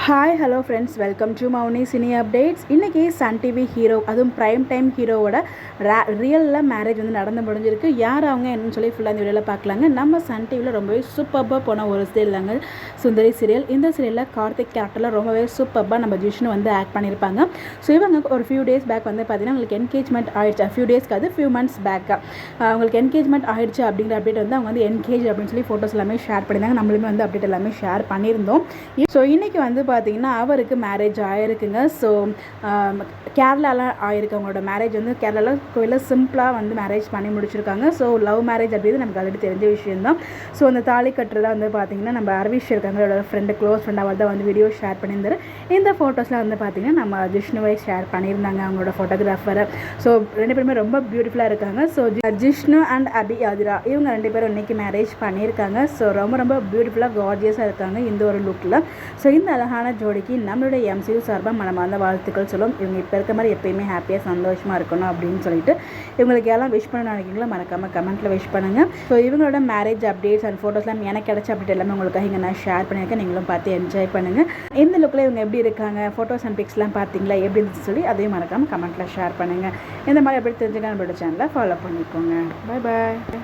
Hi hello friends, welcome to Mouni cine updates. இன்றைக்கி Sun TV hero, அதுவும் prime time ஹீரோவோட ரியலில் மேரேஜ் வந்து நடந்து முடிஞ்சிருக்கு. யார் அவங்க என்னன்னு சொல்லி ஃபுல்லாக இந்த வீடியோவில் பார்க்கலாங்க. நம்ம சன் டிவியில் ரொம்பவே சூப்பர்பாக போன ஒரு சீரியல் தாங்க சுந்தரி சீரியல். இந்த சீரியலில் கார்த்திக் கேரக்டரில் ரொம்பவே சூப்பர்பாக நம்ம ஜிஷ்ணு வந்து ஆக்ட் பண்ணியிருப்பாங்க. ஸோ இவங்க ஒரு ஃபியூ டேஸ் பேக் வந்து பார்த்திங்கன்னா உங்களுக்கு என்கேஜ்மெண்ட் ஆகிடுச்சு. ஃபியூ டேஸ்க்கு அது ஃபியூ மந்த்ஸ் பேக்காக அவங்களுக்கு என்கேஜ்மெண்ட் ஆகிடுச்சு அப்படிங்கிற அப்டேட் வந்து அவங்க வந்து என்கேஜ் அப்படின்னு சொல்லி ஃபோட்டோஸ் எல்லாமே ஷேர் பண்ணியிருந்தாங்க. நம்மளுமே வந்து அப்டேட் எல்லாமே ஷேர் பண்ணியிருந்தோம். ஸோ இன்றைக்கி வந்து பார்த்திங்கன்னா அவருக்கு மேரேஜ் ஆகிருக்குங்க. ஸோ கேரளாவில் ஆகிருக்கு. அவங்களோட மேரேஜ் வந்து கேரளாவில் கோயிலில் சிம்பிளாக வந்து மேரேஜ் பண்ணி முடிச்சிருக்காங்க. ஸோ லவ் மேரேஜ் அப்படிங்கிறது நமக்கு ஆல்ரெடி தெரிஞ்ச விஷயம்தான். ஸோ அந்த தாலி கட்டுறதா வந்து பார்த்திங்கன்னா நம்ம அரவிஷ் இருக்காங்களோட ஃப்ரெண்டு, க்ளோஸ் ஃப்ரெண்ட், அவர் தான் வந்து வீடியோ ஷேர் பண்ணியிருந்தாரு. இந்த ஃபோட்டோஸ்லாம் வந்து பார்த்திங்கன்னா நம்ம ஜிஷ்ணுவை ஷேர் பண்ணியிருந்தாங்க, அவங்களோட ஃபோட்டோகிராஃபரை. ஸோ ரெண்டு பேருமே ரொம்ப பியூட்டிஃபுல்லாக இருக்காங்க. ஸோ ஜிஷ்ணு அண்ட் அபி ஆதிரா இவங்க ரெண்டு பேரும் இன்றைக்கி மேரேஜ் பண்ணியிருக்காங்க. ஸோ ரொம்ப ரொம்ப பியூட்டிஃபுல்லாக கார்ஜியஸாக இருக்காங்க இந்த ஒரு லுக்கில். ஸோ இந்த அழகான ஜோடிக்கு நம்மளுடைய எம்சியூ சார்பாக மனமார்ந்த வாழ்த்துக்கள் சொல்லும். இவங்க இப்போ இருக்க மாதிரி எப்பயுமே ஹாப்பியாக சந்தோஷமாக இருக்கணும் அப்படின்னு சொல்லிட்டு இவங்களுக்கு எல்லாம் விஷ் பண்ண நினைக்கிறீங்களோ மறக்காமல் கமெண்ட்டில் விஷ் பண்ணுங்கள். ஸோ இவங்களோட மேரேஜ் அப்டேட்ஸ் அண்ட் ஃபோட்டோஸ்லாம் எனக்கு கிடச்ச அப்டேட் எல்லாமே உங்களுக்காக இங்கே நான் ஷேர் பண்ணியிருக்கேன். நீங்களும் பார்த்து என்ஜாய் பண்ணுங்கள். இந்த லுக்கில் இவங்க எப்படி இருக்காங்க, ஃபோட்டோஸ் அண்ட் பிக்ஸ்லாம் பார்த்தீங்களா, எப்படி இருந்துச்சு சொல்லி அதையும் மறக்காமல் கமெண்ட்டில் ஷேர் பண்ணுங்கள். இந்த மாதிரி எப்படி தெரிஞ்சுக்க நம்மளோட சேனலை ஃபாலோ பண்ணிக்கோங்க. பாய் பாய்.